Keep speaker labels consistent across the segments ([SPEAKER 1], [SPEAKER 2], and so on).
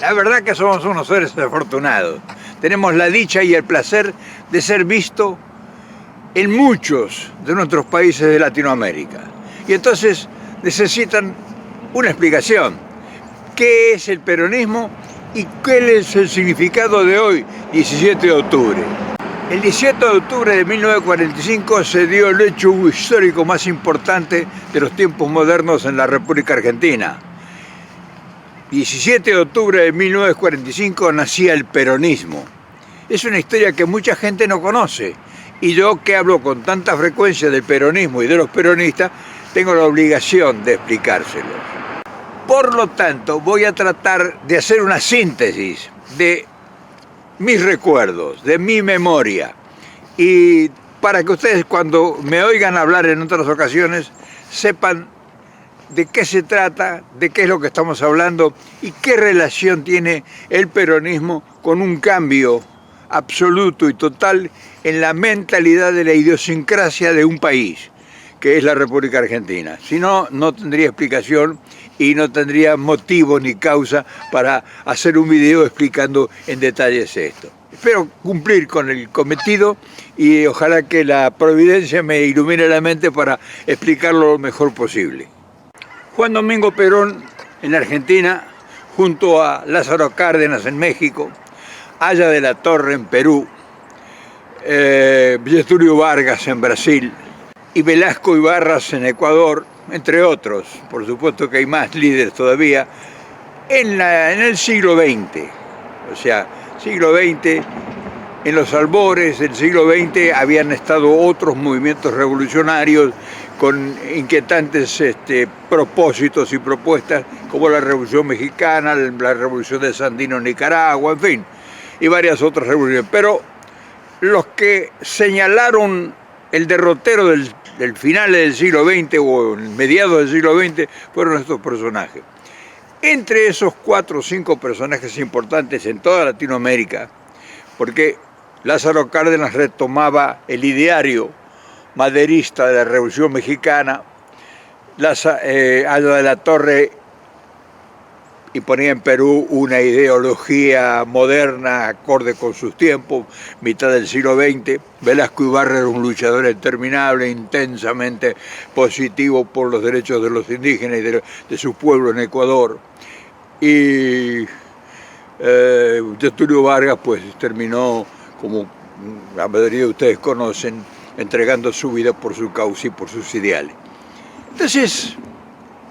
[SPEAKER 1] La verdad que somos unos seres afortunados. Tenemos la dicha y el placer de ser vistos en muchos de nuestros países de Latinoamérica. Y entonces necesitan una explicación. ¿Qué es el peronismo y cuál es el significado de hoy, 17 de octubre? El 17 de octubre de 1945 se dio el hecho histórico más importante de los tiempos modernos en la República Argentina. 17 de octubre de 1945 nacía el peronismo. Es una historia que mucha gente no conoce, y yo, que hablo con tanta frecuencia del peronismo y de los peronistas, tengo la obligación de explicárselo. Por lo tanto, voy a tratar de hacer una síntesis de mis recuerdos, de mi memoria, y para que ustedes, cuando me oigan hablar en otras ocasiones, sepan de qué se trata, de qué es lo que estamos hablando y qué relación tiene el peronismo con un cambio absoluto y total en la mentalidad de la idiosincrasia de un país, que es la República Argentina. Si no, no tendría explicación y no tendría motivo ni causa para hacer un video explicando en detalles esto. Espero cumplir con el cometido y ojalá que la providencia me ilumine la mente para explicarlo lo mejor posible. Juan Domingo Perón en Argentina, junto a Lázaro Cárdenas en México, Haya de la Torre en Perú, Getúlio Vargas en Brasil y Velasco Ibarras en Ecuador, entre otros. Por supuesto que hay más líderes todavía, en el siglo XX. O sea, siglo XX, en los albores del siglo XX habían estado otros movimientos revolucionarios con inquietantes propósitos y propuestas, como la Revolución Mexicana, la Revolución de Sandino en Nicaragua, en fin, y varias otras revoluciones. Pero los que señalaron el derrotero del final del siglo XX o el mediados del siglo XX fueron estos personajes. Entre esos 4 o 5 personajes importantes en toda Latinoamérica, porque Lázaro Cárdenas retomaba el ideario maderista de la Revolución Mexicana, Haya de la Torre, y ponía en Perú una ideología moderna, acorde con sus tiempos, mitad del siglo XX. Velasco Ibarra era un luchador interminable, intensamente positivo por los derechos de los indígenas y de su pueblo en Ecuador. Y Getúlio Vargas pues terminó, como la mayoría de ustedes conocen, entregando su vida por su causa y por sus ideales. Entonces,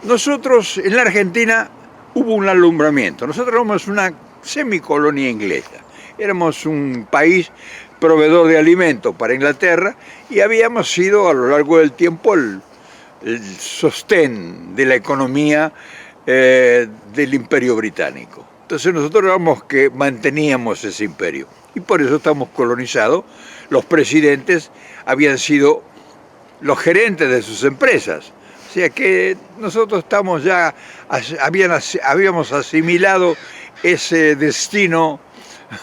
[SPEAKER 1] nosotros en la Argentina hubo un alumbramiento. Nosotros éramos una semicolonia inglesa. Éramos un país proveedor de alimentos para Inglaterra y habíamos sido a lo largo del tiempo el sostén de la economía del Imperio Británico. Entonces nosotros éramos que manteníamos ese imperio y por eso estamos colonizados. Los presidentes habían sido los gerentes de sus empresas. O sea que nosotros estamos ya, habíamos asimilado ese destino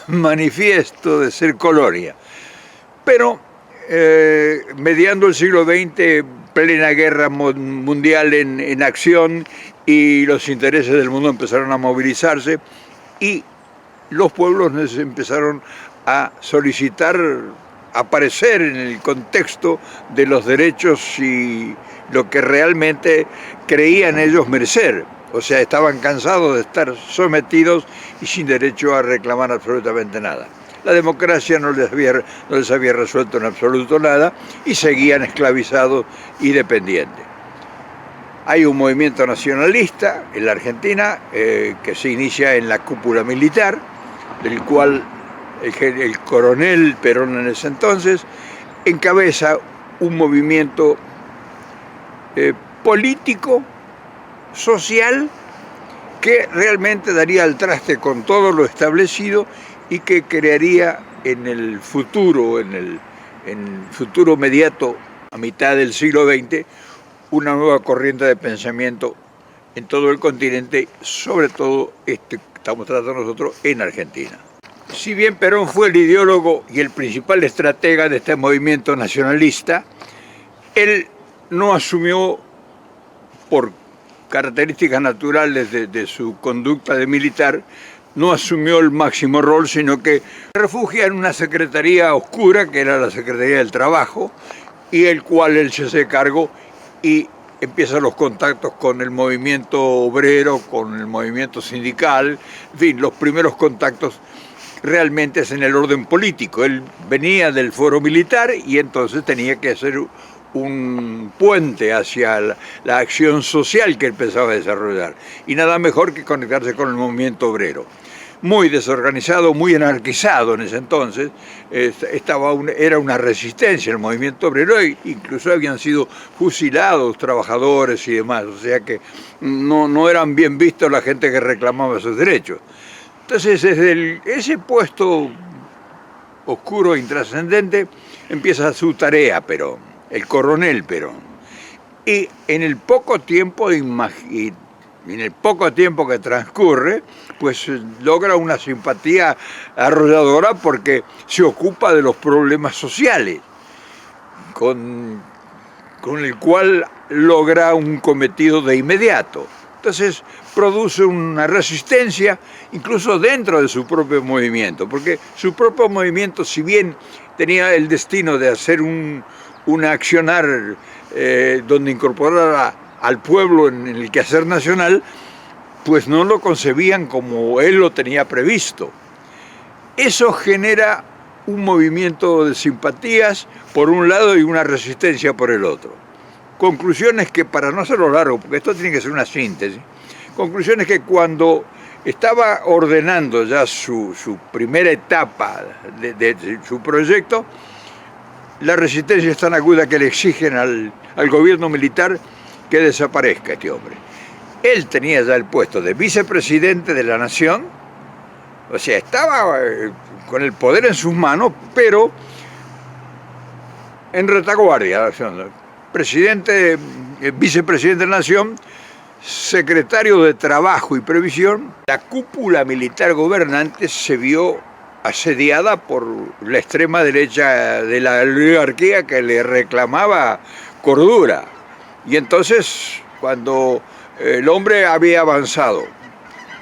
[SPEAKER 1] manifiesto de ser colonia. Pero mediando el siglo XX, plena guerra mundial en acción, y los intereses del mundo empezaron a movilizarse y los pueblos empezaron a solicitar aparecer en el contexto de los derechos y lo que realmente creían ellos merecer. O sea, estaban cansados de estar sometidos y sin derecho a reclamar absolutamente nada. La democracia no les había resuelto en absoluto nada y seguían esclavizados y dependientes. Hay un movimiento nacionalista en la Argentina que se inicia en la cúpula militar, del cual el coronel Perón en ese entonces encabeza un movimiento político, social, que realmente daría al traste con todo lo establecido y que crearía en el futuro, en el futuro inmediato, a mitad del siglo XX, una nueva corriente de pensamiento en todo el continente, sobre todo estamos tratando nosotros en Argentina. Si bien Perón fue el ideólogo y el principal estratega de este movimiento nacionalista, él no asumió, por características naturales de su conducta de militar, no asumió el máximo rol, sino que se refugia en una secretaría oscura, que era la Secretaría del Trabajo, y el cual él se hace cargo y empieza los contactos con el movimiento obrero, con el movimiento sindical, en fin, los primeros contactos realmente es en el orden político. Él venía del foro militar y entonces tenía que hacer un puente hacia la acción social que él pensaba desarrollar. Y nada mejor que conectarse con el movimiento obrero. Muy desorganizado, muy anarquizado en ese entonces, era una resistencia el movimiento obrero, e incluso habían sido fusilados trabajadores y demás, o sea que no eran bien vistos la gente que reclamaba sus derechos. Entonces, desde ese puesto oscuro e intrascendente empieza su tarea Perón, el coronel Perón. Y en el poco tiempo que transcurre, pues logra una simpatía arrolladora porque se ocupa de los problemas sociales, con el cual logra un cometido de inmediato. Entonces produce una resistencia incluso dentro de su propio movimiento, porque su propio movimiento, si bien tenía el destino de hacer un accionar donde incorporara al pueblo en el quehacer nacional, pues no lo concebían como él lo tenía previsto. Eso genera un movimiento de simpatías por un lado y una resistencia por el otro. Conclusiones que, para no hacerlo largo, porque esto tiene que ser una síntesis, conclusiones que cuando estaba ordenando ya su primera etapa de su proyecto, la resistencia es tan aguda que le exigen al gobierno militar que desaparezca este hombre. Él tenía ya el puesto de vicepresidente de la nación, o sea, estaba con el poder en sus manos, pero en retaguardia. Presidente, vicepresidente de la nación, secretario de Trabajo y Previsión. La cúpula militar gobernante se vio asediada por la extrema derecha de la oligarquía que le reclamaba cordura. Y entonces, cuando el hombre había avanzado,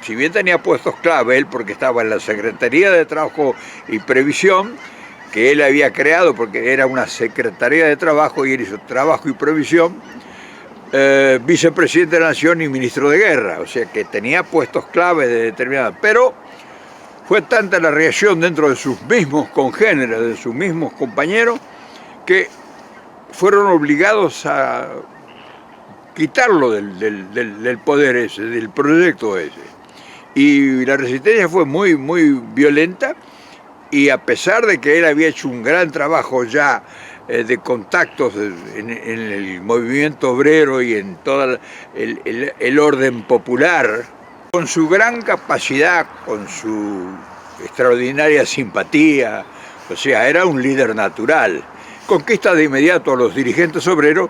[SPEAKER 1] si bien tenía puestos clave él, porque estaba en la Secretaría de Trabajo y Previsión, que él había creado porque era una Secretaría de Trabajo y él hizo Trabajo y Previsión, vicepresidente de la Nación y ministro de Guerra, o sea que tenía puestos clave de determinadas, pero fue tanta la reacción dentro de sus mismos congéneres, de sus mismos compañeros, que fueron obligados a quitarlo del poder ese, del proyecto ese. Y la resistencia fue muy, muy violenta, y a pesar de que él había hecho un gran trabajo ya de contactos en el movimiento obrero y en todo el orden popular, con su gran capacidad, con su extraordinaria simpatía, o sea, era un líder natural, conquista de inmediato a los dirigentes obreros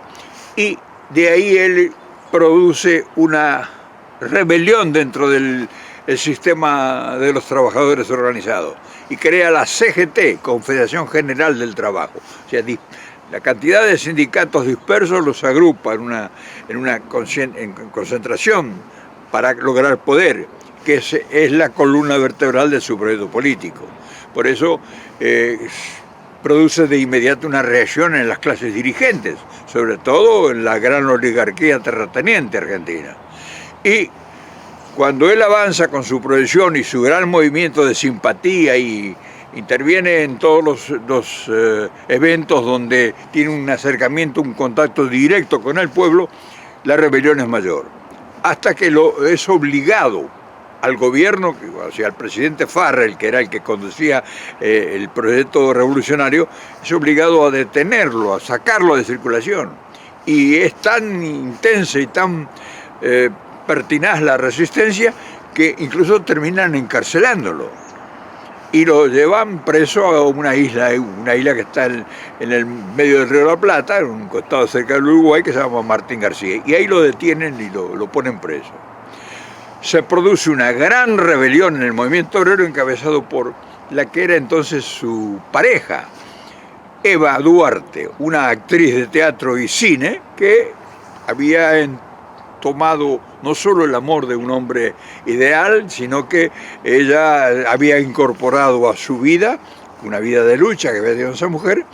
[SPEAKER 1] y de ahí él produce una rebelión dentro del sistema de los trabajadores organizados y crea la CGT, Confederación General del Trabajo. O sea, la cantidad de sindicatos dispersos los agrupa en una concentración para lograr poder, que es la columna vertebral de su proyecto político. Por eso produce de inmediato una reacción en las clases dirigentes, sobre todo en la gran oligarquía terrateniente argentina. Y cuando él avanza con su proyección y su gran movimiento de simpatía y interviene en todos los eventos donde tiene un acercamiento, un contacto directo con el pueblo, la rebelión es mayor. Hasta que es obligado al gobierno, o sea, al presidente Farrell, que era el que conducía el proyecto revolucionario, es obligado a detenerlo, a sacarlo de circulación. Y es tan intensa y tan pertinaz la resistencia que incluso terminan encarcelándolo y lo llevan preso a una isla que está en el medio del Río de la Plata, en un costado cerca del Uruguay, que se llama Martín García, y ahí lo detienen y lo ponen preso. Se produce una gran rebelión en el movimiento obrero encabezado por la que era entonces su pareja, Eva Duarte, una actriz de teatro y cine que había tomado no solo el amor de un hombre ideal, sino que ella había incorporado a su vida, una vida de lucha que había tenido esa mujer,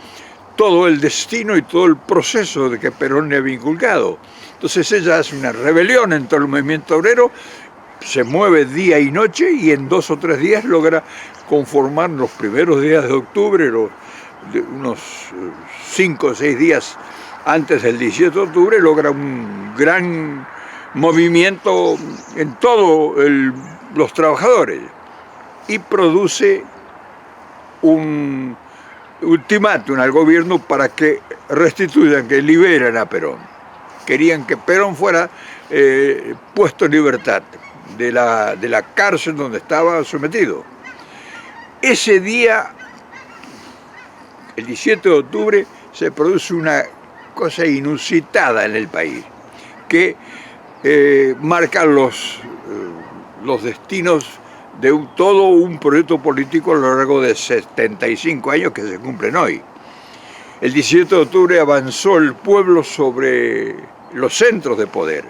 [SPEAKER 1] todo el destino y todo el proceso de que Perón le había inculcado. Entonces ella hace una rebelión en todo el movimiento obrero, se mueve día y noche y en 2 o 3 días logra conformar los primeros días de octubre, unos 5 o 6 días antes del 17 de octubre, logra un gran movimiento en todos los trabajadores y produce un ultimátum al gobierno para que restituyan, que liberen a Perón. Querían que Perón fuera puesto en libertad de la cárcel donde estaba sometido. Ese día, el 17 de octubre, se produce una cosa inusitada en el país, que marca los destinos de todo un proyecto político a lo largo de 75 años que se cumplen hoy. El 17 de octubre avanzó el pueblo sobre los centros de poder.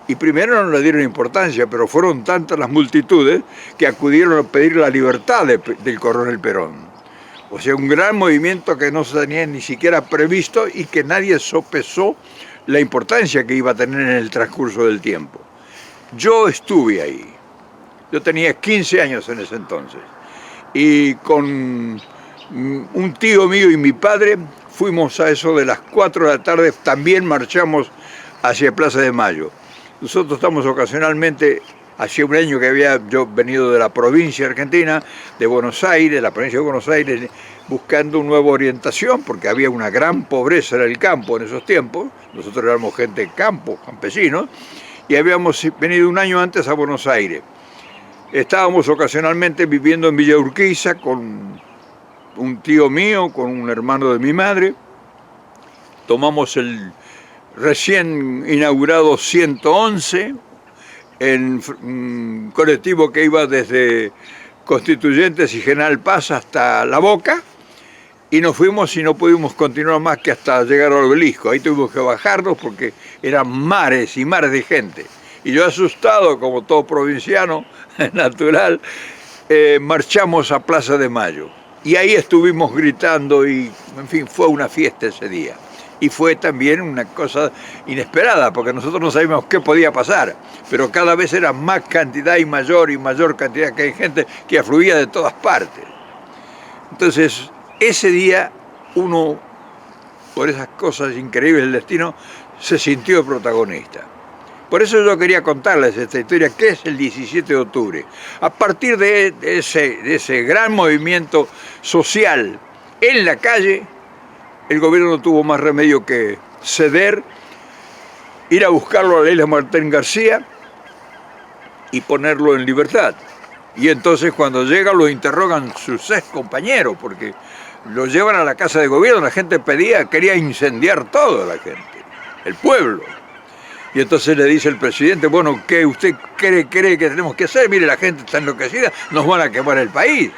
[SPEAKER 1] Y primero no le dieron importancia, pero fueron tantas las multitudes que acudieron a pedir la libertad del coronel Perón. O sea, un gran movimiento que no se tenía ni siquiera previsto y que nadie sopesó la importancia que iba a tener en el transcurso del tiempo. Yo estuve ahí. Yo tenía 15 años en ese entonces. Y con un tío mío y mi padre fuimos a eso de las 4 de la tarde, también marchamos hacia Plaza de Mayo. Nosotros estamos ocasionalmente, hacía un año que había yo venido de la provincia argentina, de Buenos Aires, la provincia de Buenos Aires, buscando una nueva orientación, porque había una gran pobreza en el campo en esos tiempos. Nosotros éramos gente de campo, campesinos, y habíamos venido un año antes a Buenos Aires. Estábamos ocasionalmente viviendo en Villa Urquiza con un tío mío, con un hermano de mi madre. Tomamos el recién inaugurado 111 en un colectivo que iba desde Constituyentes y General Paz hasta La Boca, y nos fuimos y no pudimos continuar más que hasta llegar al Obelisco. Ahí tuvimos que bajarnos porque eran mares y mares de gente. Y yo, asustado como todo provinciano natural, marchamos a Plaza de Mayo. Y ahí estuvimos gritando y, en fin, fue una fiesta ese día. Y fue también una cosa inesperada, porque nosotros no sabíamos qué podía pasar, pero cada vez era más cantidad y mayor cantidad que hay gente que afluía de todas partes. Entonces, ese día uno, por esas cosas increíbles del destino, se sintió protagonista. Por eso yo quería contarles esta historia, que es el 17 de octubre. A partir de ese gran movimiento social en la calle, el gobierno no tuvo más remedio que ceder, ir a buscarlo a Leila Martín García y ponerlo en libertad. Y entonces cuando llega lo interrogan sus ex compañeros, porque lo llevan a la casa de gobierno, la gente quería incendiar todo, la gente, el pueblo. Y entonces le dice el presidente, bueno, ¿qué usted cree que tenemos que hacer? Mire, la gente está enloquecida, nos van a quemar el país.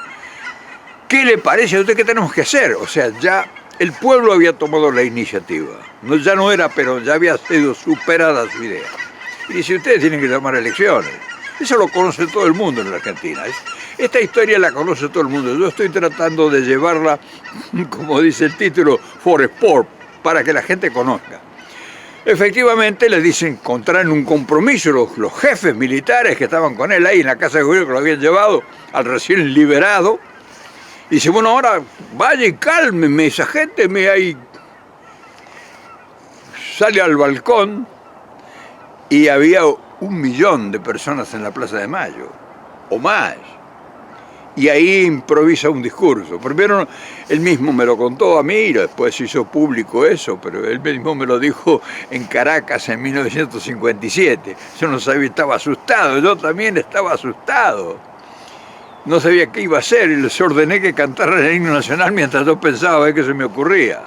[SPEAKER 1] ¿Qué le parece a usted que tenemos que hacer? O sea, ya el pueblo había tomado la iniciativa. Ya no era Perón, ya había sido superada su idea. Y dice, ustedes tienen que llamar elecciones. Eso lo conoce todo el mundo en la Argentina. Esta historia la conoce todo el mundo. Yo estoy tratando de llevarla, como dice el título, for sport, para que la gente conozca. Efectivamente, le dicen, contraen un compromiso los jefes militares que estaban con él ahí en la casa de gobierno, que lo habían llevado al recién liberado. Dice, bueno, ahora vaya y cálmeme esa gente, ahí. Sale al balcón y había 1 millón de personas en la Plaza de Mayo, o más. Y ahí improvisa un discurso. Primero él mismo me lo contó a mí, y después hizo público eso, pero él mismo me lo dijo en Caracas en 1957. Yo no sabía, estaba asustado, yo también estaba asustado. No sabía qué iba a hacer y les ordené que cantaran el himno nacional mientras yo pensaba a ver qué se me ocurría.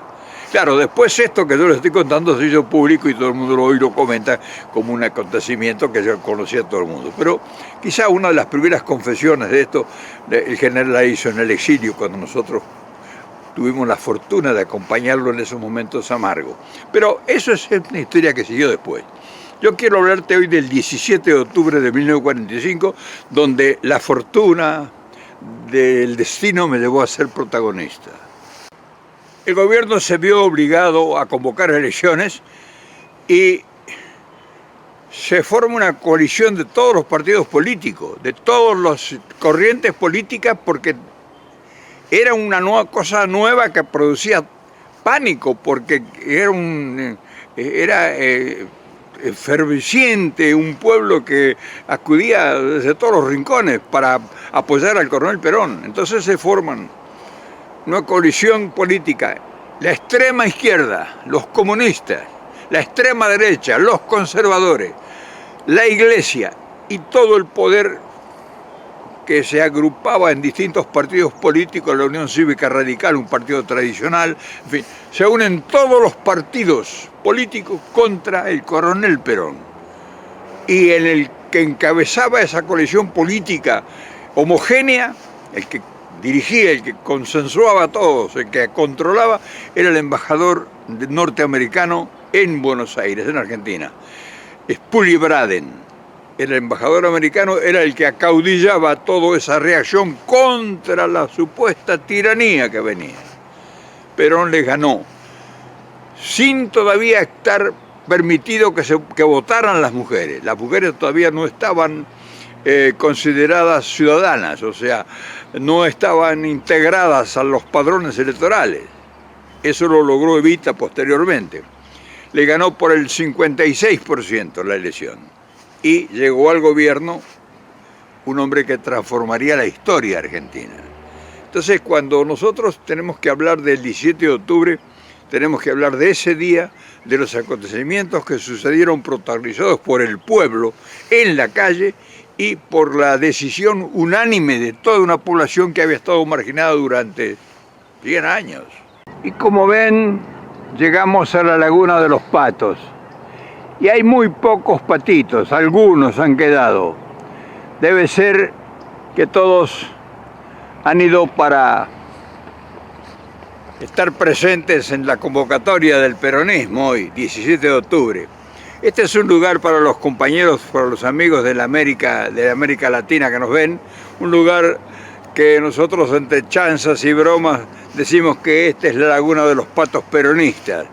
[SPEAKER 1] Claro, después esto que yo les estoy contando se hizo público y todo el mundo hoy lo comenta como un acontecimiento que yo conocía a todo el mundo. Pero quizá una de las primeras confesiones de esto, el general la hizo en el exilio, cuando nosotros tuvimos la fortuna de acompañarlo en esos momentos amargos. Pero eso es una historia que siguió después. Yo quiero hablarte hoy del 17 de octubre de 1945, donde la fortuna del destino me llevó a ser protagonista. El gobierno se vio obligado a convocar elecciones y se forma una coalición de todos los partidos políticos, de todas las corrientes políticas, porque era una cosa nueva que producía pánico, porque era efervesciente, un pueblo que acudía desde todos los rincones para apoyar al coronel Perón. Entonces se forman una coalición política, la extrema izquierda, los comunistas, la extrema derecha, los conservadores, la Iglesia y todo el poder que se agrupaba en distintos partidos políticos, la Unión Cívica Radical, un partido tradicional, en fin, se unen todos los partidos políticos contra el coronel Perón. Y en el que encabezaba esa coalición política homogénea, el que dirigía, el que consensuaba a todos, el que controlaba, era el embajador norteamericano en Buenos Aires, en Argentina. Scully Braden, el embajador americano, era el que acaudillaba toda esa reacción contra la supuesta tiranía que venía. Perón le ganó, sin todavía estar permitido que votaran las mujeres. Las mujeres todavía no estaban consideradas ciudadanas, o sea, no estaban integradas a los padrones electorales. Eso lo logró Evita posteriormente. Le ganó por el 56% la elección. Y llegó al gobierno un hombre que transformaría la historia argentina. Entonces, cuando nosotros tenemos que hablar del 17 de octubre, tenemos que hablar de ese día, de los acontecimientos que sucedieron protagonizados por el pueblo en la calle y por la decisión unánime de toda una población que había estado marginada durante 100 años. Y como ven, llegamos a la Laguna de los Patos. Y hay muy pocos patitos, algunos han quedado. Debe ser que todos han ido para estar presentes en la convocatoria del peronismo hoy, 17 de octubre. Este es un lugar para los compañeros, para los amigos de América Latina que nos ven, un lugar que nosotros entre chanzas y bromas decimos que esta es la Laguna de los Patos peronistas.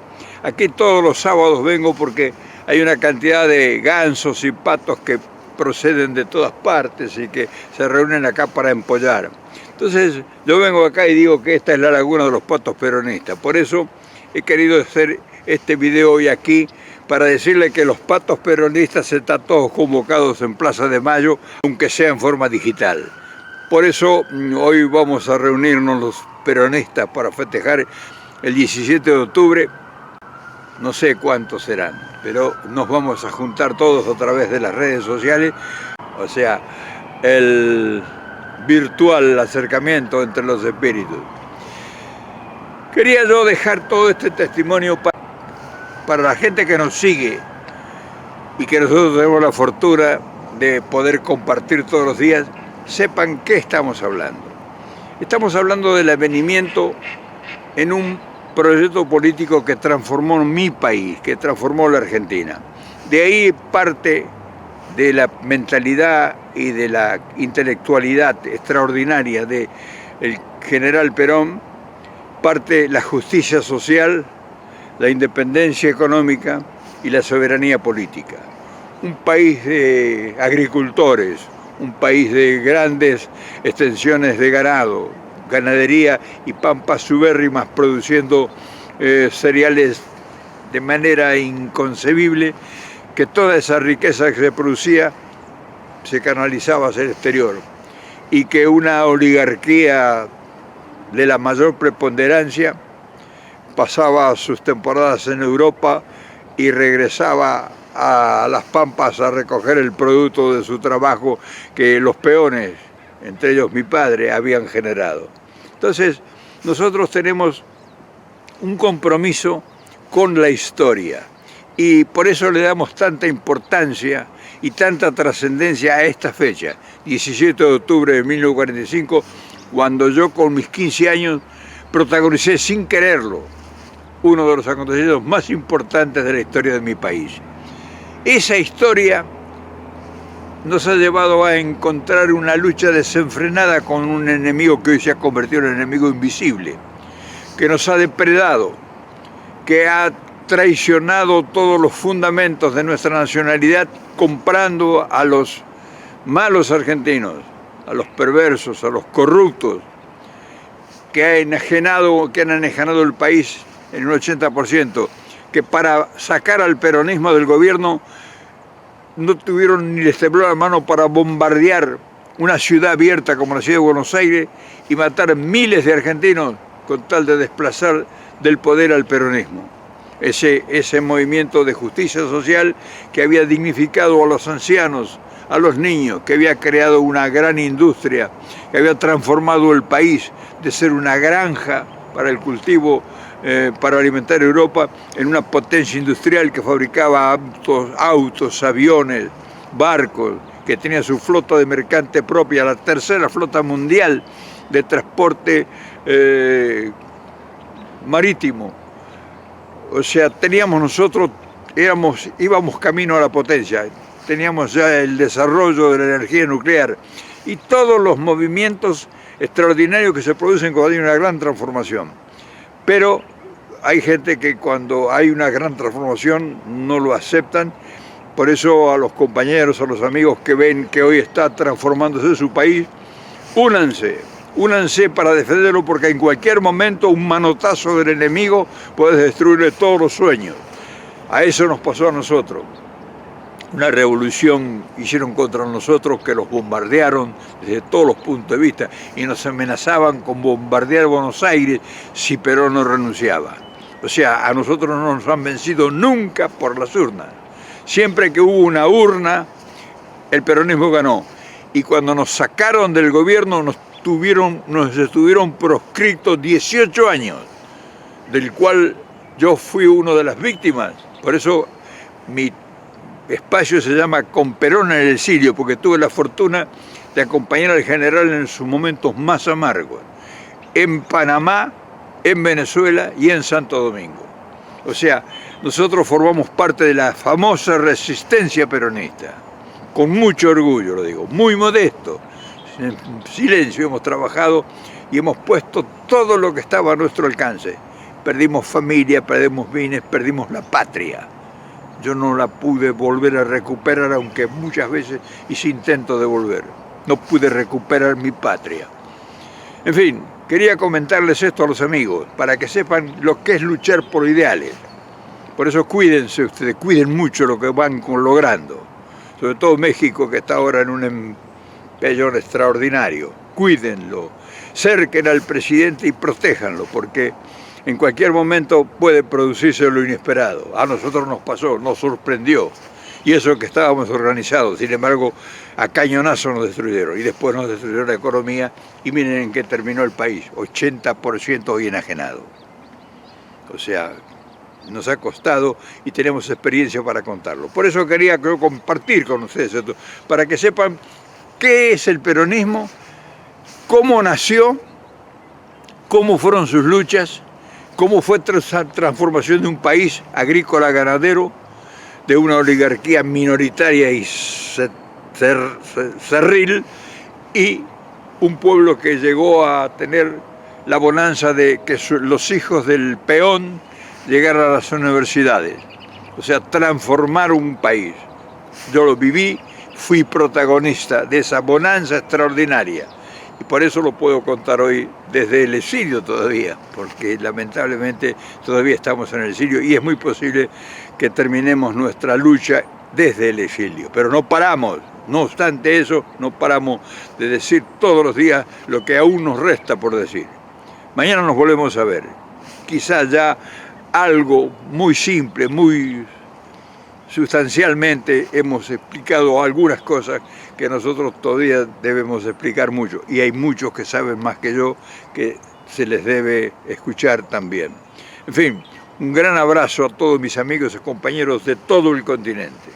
[SPEAKER 1] Aquí todos los sábados vengo porque hay una cantidad de gansos y patos que proceden de todas partes y que se reúnen acá para empollar. Entonces yo vengo acá y digo que esta es la Laguna de los Patos peronistas. Por eso he querido hacer este video hoy aquí para decirle que los patos peronistas están todos convocados en Plaza de Mayo, aunque sea en forma digital. Por eso hoy vamos a reunirnos los peronistas para festejar el 17 de octubre. No sé cuántos serán, pero nos vamos a juntar todos a través de las redes sociales, o sea, el virtual acercamiento entre los espíritus. Quería yo dejar todo este testimonio para la gente que nos sigue y que nosotros tenemos la fortuna de poder compartir todos los días, sepan qué estamos hablando. Estamos hablando del avenimiento en un proyecto político que transformó mi país, que transformó la Argentina. De ahí parte de la mentalidad y de la intelectualidad extraordinaria del general Perón, parte la justicia social, la independencia económica y la soberanía política. Un país de agricultores, un país de grandes extensiones de ganado, ganadería y pampas subérrimas produciendo cereales de manera inconcebible, que toda esa riqueza que se producía se canalizaba hacia el exterior y que una oligarquía de la mayor preponderancia pasaba sus temporadas en Europa y regresaba a las pampas a recoger el producto de su trabajo que los peones, entre ellos mi padre, habían generado. Entonces, nosotros tenemos un compromiso con la historia y por eso le damos tanta importancia y tanta trascendencia a esta fecha, 17 de octubre de 1945, cuando yo con mis 15 años protagonicé sin quererlo uno de los acontecimientos más importantes de la historia de mi país. Esa historia nos ha llevado a encontrar una lucha desenfrenada con un enemigo que hoy se ha convertido en enemigo invisible, que nos ha depredado, que ha traicionado todos los fundamentos de nuestra nacionalidad, comprando a los malos argentinos, a los perversos, a los corruptos, que han enajenado el país en un 80%, que para sacar al peronismo del gobierno no tuvieron ni les tembló la mano para bombardear una ciudad abierta como la ciudad de Buenos Aires y matar miles de argentinos con tal de desplazar del poder al peronismo. Ese movimiento de justicia social que había dignificado a los ancianos, a los niños, que había creado una gran industria, que había transformado el país de ser una granja para el cultivo, para alimentar a Europa, en una potencia industrial que fabricaba autos, aviones, barcos, que tenía su flota de mercante propia, la tercera flota mundial de transporte marítimo. O sea, íbamos camino a la potencia, teníamos ya el desarrollo de la energía nuclear y todos los movimientos extraordinarios que se producen cuando hay una gran transformación. Pero hay gente que cuando hay una gran transformación no lo aceptan. Por eso a los compañeros, a los amigos que ven que hoy está transformándose su país, únanse para defenderlo, porque en cualquier momento un manotazo del enemigo puede destruirle todos los sueños. A eso nos pasó a nosotros. Una revolución hicieron contra nosotros que los bombardearon desde todos los puntos de vista y nos amenazaban con bombardear Buenos Aires si Perón no renunciaba. O sea, a nosotros no nos han vencido nunca por las urnas. Siempre que hubo una urna, el peronismo ganó. Y cuando nos sacaron del gobierno nos estuvieron proscritos 18 años, del cual yo fui una de las víctimas. Por eso mi espacio se llama Con Perón en el exilio, porque tuve la fortuna de acompañar al general en sus momentos más amargos, en Panamá, en Venezuela y en Santo Domingo. O sea, nosotros formamos parte de la famosa resistencia peronista, con mucho orgullo lo digo, muy modesto, en silencio hemos trabajado y hemos puesto todo lo que estaba a nuestro alcance. Perdimos familia, perdimos bienes, perdimos la patria. Yo no la pude volver a recuperar, aunque muchas veces hice intento de volver. No pude recuperar mi patria. En fin, quería comentarles esto a los amigos, para que sepan lo que es luchar por ideales. Por eso cuídense ustedes, cuiden mucho lo que van logrando. Sobre todo México, que está ahora en un empellón extraordinario. Cuídenlo, cerquen al presidente y protéjanlo, porque en cualquier momento puede producirse lo inesperado. A nosotros nos pasó, nos sorprendió. Y eso que estábamos organizados, sin embargo, a cañonazo nos destruyeron. Y después nos destruyeron la economía y miren en qué terminó el país, 80% hoy enajenado. O sea, nos ha costado y tenemos experiencia para contarlo. Por eso quería compartir con ustedes esto, para que sepan qué es el peronismo, cómo nació, cómo fueron sus luchas, cómo fue esa transformación de un país agrícola ganadero, de una oligarquía minoritaria y cerril, y un pueblo que llegó a tener la bonanza de que los hijos del peón llegaran a las universidades. O sea, transformar un país. Yo lo viví, fui protagonista de esa bonanza extraordinaria. Y por eso lo puedo contar hoy desde el exilio todavía, porque lamentablemente todavía estamos en el exilio y es muy posible que terminemos nuestra lucha desde el exilio. Pero no paramos, no obstante eso, no paramos de decir todos los días lo que aún nos resta por decir. Mañana nos volvemos a ver, quizás ya algo muy simple, muy sustancialmente hemos explicado algunas cosas que nosotros todavía debemos explicar mucho, y hay muchos que saben más que yo que se les debe escuchar también. En fin, un gran abrazo a todos mis amigos y compañeros de todo el continente.